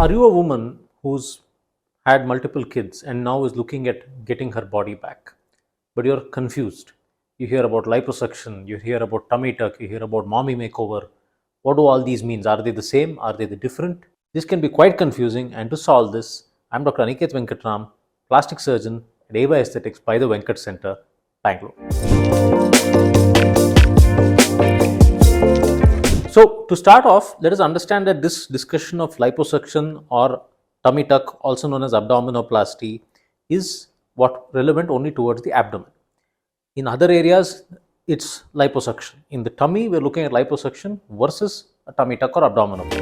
Are you a woman who's had multiple kids and now is looking at getting her body back, but you're confused? You hear about liposuction, you hear about tummy tuck, you hear about mommy makeover. What do all these mean? Are they the same? Are they the different? This can be quite confusing, and to solve this, I'm Dr. Aniketh Venkataram, plastic surgeon at Ava Aesthetics by the Venkat Center, Bangalore. So, to start off, let us understand that this discussion of liposuction or tummy tuck, also known as abdominoplasty, is what relevant only towards the abdomen. In other areas, it's liposuction. In the tummy, we're looking at liposuction versus a tummy tuck or abdominoplasty.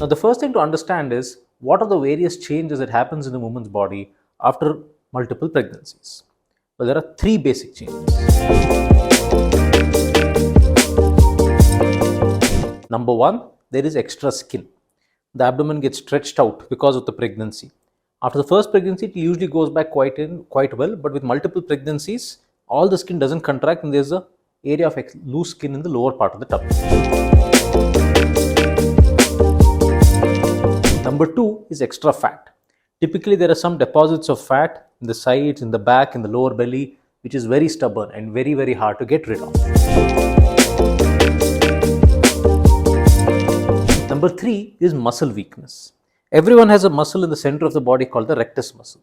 Now, the first thing to understand is what are the various changes that happens in the woman's body after multiple pregnancies. Well, there are three basic changes. Number one, there is extra skin. The abdomen gets stretched out because of the pregnancy. After the first pregnancy, it usually goes back quite well, but with multiple pregnancies, all the skin doesn't contract and there's a area of loose skin in the lower part of the tummy. Number two is extra fat. Typically, there are some deposits of fat in the sides, in the back, in the lower belly, which is very stubborn and very, very hard to get rid of. Number three is muscle weakness. Everyone has a muscle in the center of the body called the rectus muscle.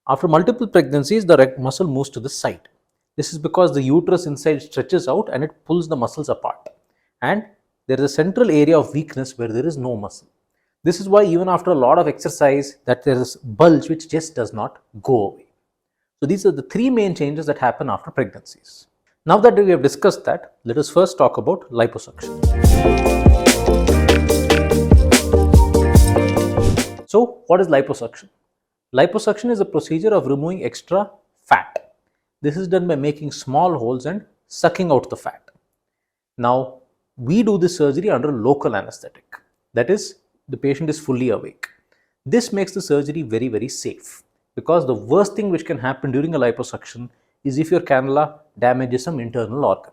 After multiple pregnancies, the muscle moves to the side. This is because the uterus inside stretches out and it pulls the muscles apart. And there is a central area of weakness where there is no muscle. This is why even after a lot of exercise, that there is bulge which just does not go away. So these are the three main changes that happen after pregnancies. Now that we have discussed that, let us first talk about liposuction. So what is liposuction? Liposuction is a procedure of removing extra fat. This is done by making small holes and sucking out the fat. Now, we do this surgery under local anesthetic. That is, the patient is fully awake. This makes the surgery very, very safe, because the worst thing which can happen during a liposuction is if your cannula damages some internal organ.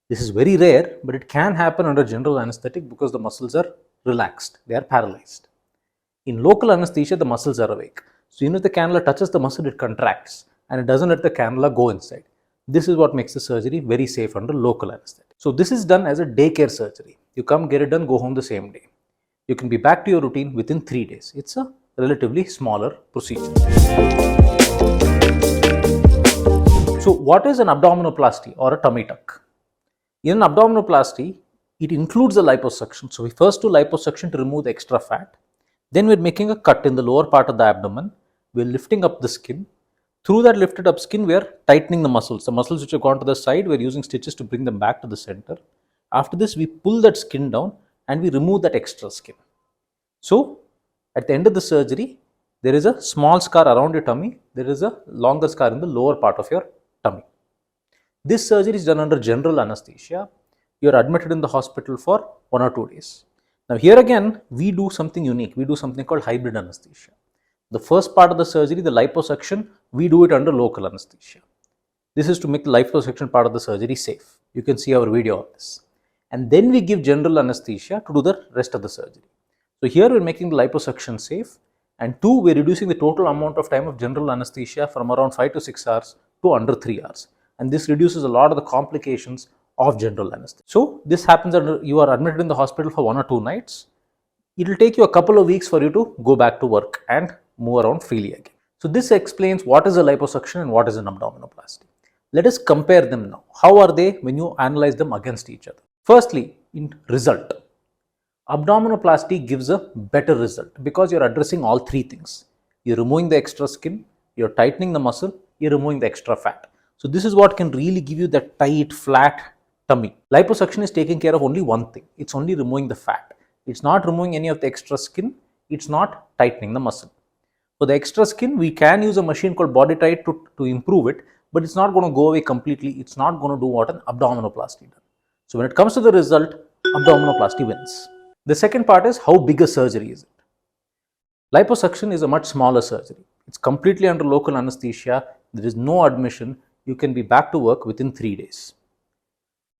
This is very rare, but it can happen under general anesthetic because the muscles are relaxed, they are paralyzed. In local anesthesia, the muscles are awake. So even if the cannula touches the muscle, it contracts and it doesn't let the cannula go inside. This is what makes the surgery very safe under local anesthetic. So this is done as a daycare surgery. You come, get it done, go home the same day. You can be back to your routine within 3 days. It's a relatively smaller procedure. So what is an abdominoplasty or a tummy tuck? In an abdominoplasty, it includes the liposuction. So we first do liposuction to remove the extra fat. Then we're making a cut in the lower part of the abdomen. We're lifting up the skin. Through that lifted up skin, we're tightening the muscles. The muscles which have gone to the side, we're using stitches to bring them back to the center. After this, we pull that skin down and we remove that extra skin. So, at the end of the surgery, there is a small scar around your tummy. There is a longer scar in the lower part of your tummy. This surgery is done under general anesthesia. You are admitted in the hospital for 1 or 2 days. Now, here again, we do something unique. We do something called hybrid anesthesia. The first part of the surgery, the liposuction, we do it under local anesthesia. This is to make the liposuction part of the surgery safe. You can see our video on this. And then we give general anesthesia to do the rest of the surgery. So here we're making the liposuction safe, and two, we're reducing the total amount of time of general anesthesia from around 5 to 6 hours to under 3 hours. And this reduces a lot of the complications of general anesthesia. So this happens under, you are admitted in the hospital for 1 or 2 nights. It will take you a couple of weeks for you to go back to work and move around freely again. So this explains what is a liposuction and what is an abdominoplasty. Let us compare them now. How are they when you analyze them against each other? Firstly, in result, abdominoplasty gives a better result because you're addressing all three things. You're removing the extra skin, you're tightening the muscle, you're removing the extra fat. So this is what can really give you that tight, flat tummy. Liposuction is taking care of only one thing. It's only removing the fat. It's not removing any of the extra skin. It's not tightening the muscle. For the extra skin, we can use a machine called body tight to improve it, but it's not going to go away completely. It's not going to do what an abdominoplasty does. So when it comes to the result, abdominoplasty wins. The second part is how big a surgery is it? Liposuction is a much smaller surgery. It's completely under local anesthesia. There is no admission. You can be back to work within 3 days.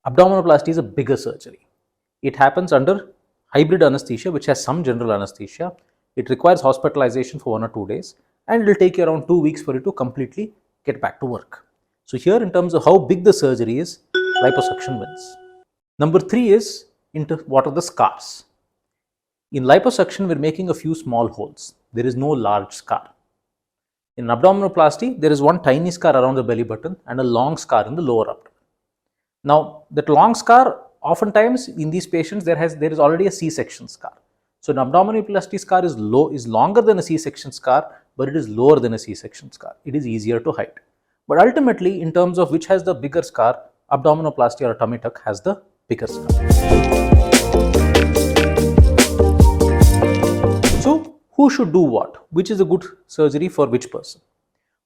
Abdominoplasty is a bigger surgery. It happens under hybrid anesthesia, which has some general anesthesia. It requires hospitalization for 1 or 2 days, and it will take you around 2 weeks for you to completely get back to work. So here, in terms of how big the surgery is, liposuction wins. Number 3 is into what are the scars. In liposuction, we're making a few small holes. There is no large scar. In abdominoplasty, there is one tiny scar around the belly button and a long scar in the lower abdomen. Now, that long scar, oftentimes in these patients, there is already a C-section scar. So an abdominoplasty scar is longer than a C-section scar, but it is lower than a C-section scar. It is easier to hide. But ultimately, in terms of which has the bigger scar, abdominoplasty or a tummy tuck has the bigger scar. So, who should do what? Which is a good surgery for which person?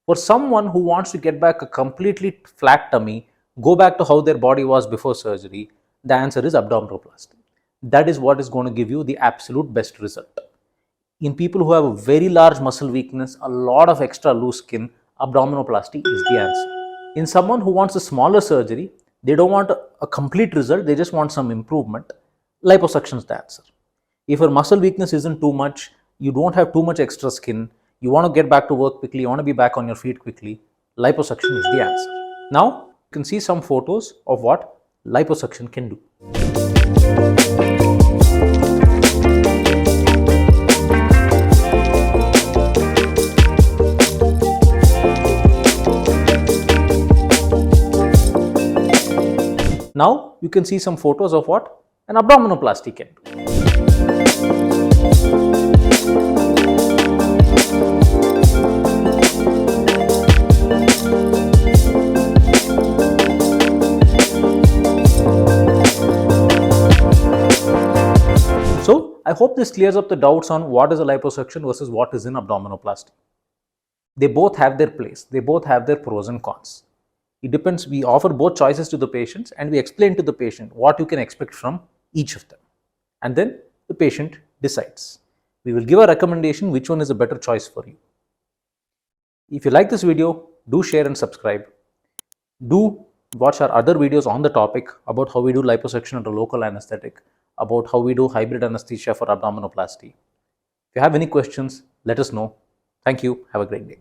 For someone who wants to get back a completely flat tummy, go back to how their body was before surgery, the answer is abdominoplasty. That is what is going to give you the absolute best result. In people who have a very large muscle weakness, a lot of extra loose skin, abdominoplasty is the answer. In someone who wants a smaller surgery, they don't want a complete result, they just want some improvement, liposuction is the answer. If your muscle weakness isn't too much, you don't have too much extra skin, you want to get back to work quickly, you want to be back on your feet quickly, liposuction is the answer. Now, you can see some photos of what liposuction can do. Now, you can see some photos of what an abdominoplasty can do. So, I hope this clears up the doubts on what is a liposuction versus what is an abdominoplasty. They both have their place, they both have their pros and cons. It depends, we offer both choices to the patients and we explain to the patient what you can expect from each of them. And then the patient decides. We will give a recommendation which one is a better choice for you. If you like this video, do share and subscribe. Do watch our other videos on the topic about how we do liposuction under local anesthetic, about how we do hybrid anesthesia for abdominoplasty. If you have any questions, let us know. Thank you. Have a great day.